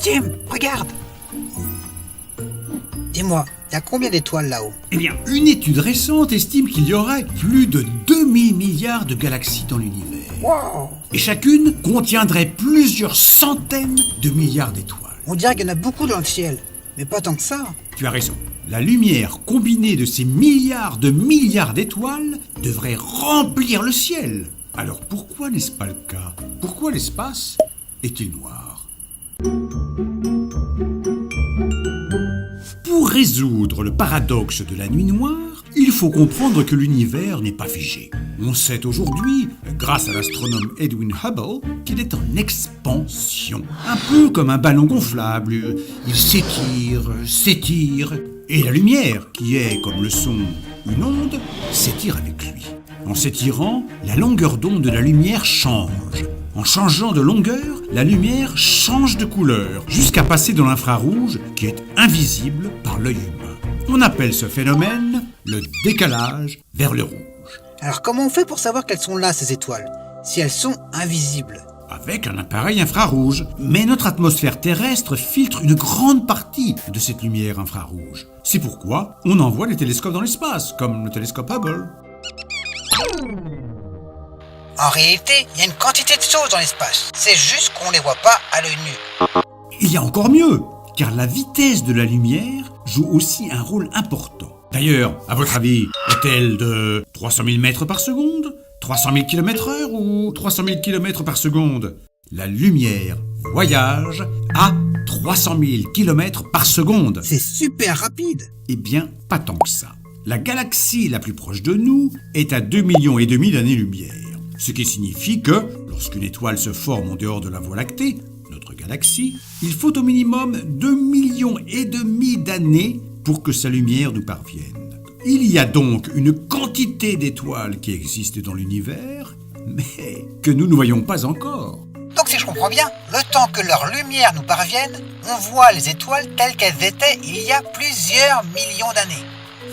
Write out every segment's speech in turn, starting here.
Jim, regarde! Dis-moi, il y a combien d'étoiles là-haut? Eh bien, une étude récente estime qu'il y aurait plus de 2000 milliards de galaxies dans l'univers. Wow! Et chacune contiendrait plusieurs centaines de milliards d'étoiles. On dirait qu'il y en a beaucoup dans le ciel, mais pas tant que ça. Tu as raison. La lumière combinée de ces milliards d'étoiles devrait remplir le ciel. Alors pourquoi n'est-ce pas le cas? Pourquoi l'espace est-il noir? Pour résoudre le paradoxe de la nuit noire, il faut comprendre que l'univers n'est pas figé. On sait aujourd'hui, grâce à l'astronome Edwin Hubble, qu'il est en expansion. Un peu comme un ballon gonflable, il s'étire, et la lumière, qui est, comme le son, une onde, s'étire avec lui. En s'étirant, la longueur d'onde de la lumière change. En changeant de longueur, la lumière change de couleur, jusqu'à passer dans l'infrarouge, qui est invisible par l'œil humain. On appelle ce phénomène le décalage vers le rouge. Alors comment on fait pour savoir qu'elles sont là, ces étoiles, si elles sont invisibles? Avec un appareil infrarouge. Mais notre atmosphère terrestre filtre une grande partie de cette lumière infrarouge. C'est pourquoi on envoie des télescopes dans l'espace, comme le télescope Hubble. En réalité, il y a une quantité de choses dans l'espace. C'est juste qu'on ne les voit pas à l'œil nu. Il y a encore mieux, car la vitesse de la lumière joue aussi un rôle important. D'ailleurs, à votre avis, est-elle de 300 000 mètres par seconde, 300 000 km/h ou 300 000 km par seconde? La lumière voyage à 300 000 km par seconde. C'est super rapide. Eh bien, pas tant que ça. La galaxie la plus proche de nous est à 2,5 millions d'années-lumière. Ce qui signifie que, lorsqu'une étoile se forme en dehors de la Voie lactée, notre galaxie, il faut au minimum 2,5 millions d'années pour que sa lumière nous parvienne. Il y a donc une quantité d'étoiles qui existent dans l'univers, mais que nous ne voyons pas encore. Donc si je comprends bien, le temps que leur lumière nous parvienne, on voit les étoiles telles qu'elles étaient il y a plusieurs millions d'années.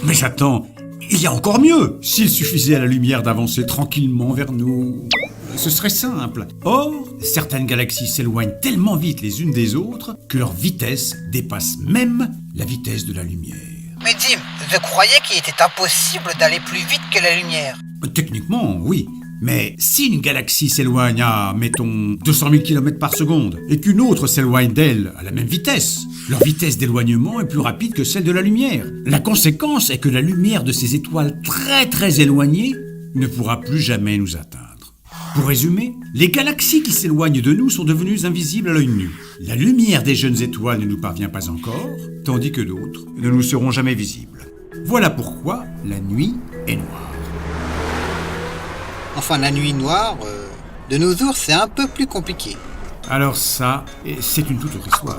Mais attends, il y a encore mieux. S'il suffisait à la lumière d'avancer tranquillement vers nous, ce serait simple. Or, certaines galaxies s'éloignent tellement vite les unes des autres que leur vitesse dépasse même la vitesse de la lumière. Mais Jim, je croyais qu'il était impossible d'aller plus vite que la lumière. Techniquement, oui. Mais si une galaxie s'éloigne à, mettons, 200 000 km par seconde, et qu'une autre s'éloigne d'elle à la même vitesse, leur vitesse d'éloignement est plus rapide que celle de la lumière. La conséquence est que la lumière de ces étoiles très éloignées ne pourra plus jamais nous atteindre. Pour résumer, les galaxies qui s'éloignent de nous sont devenues invisibles à l'œil nu. La lumière des jeunes étoiles ne nous parvient pas encore, tandis que d'autres ne nous seront jamais visibles. Voilà pourquoi la nuit est noire. Enfin, la nuit noire, de nos jours, c'est un peu plus compliqué. Alors ça, c'est une toute autre histoire.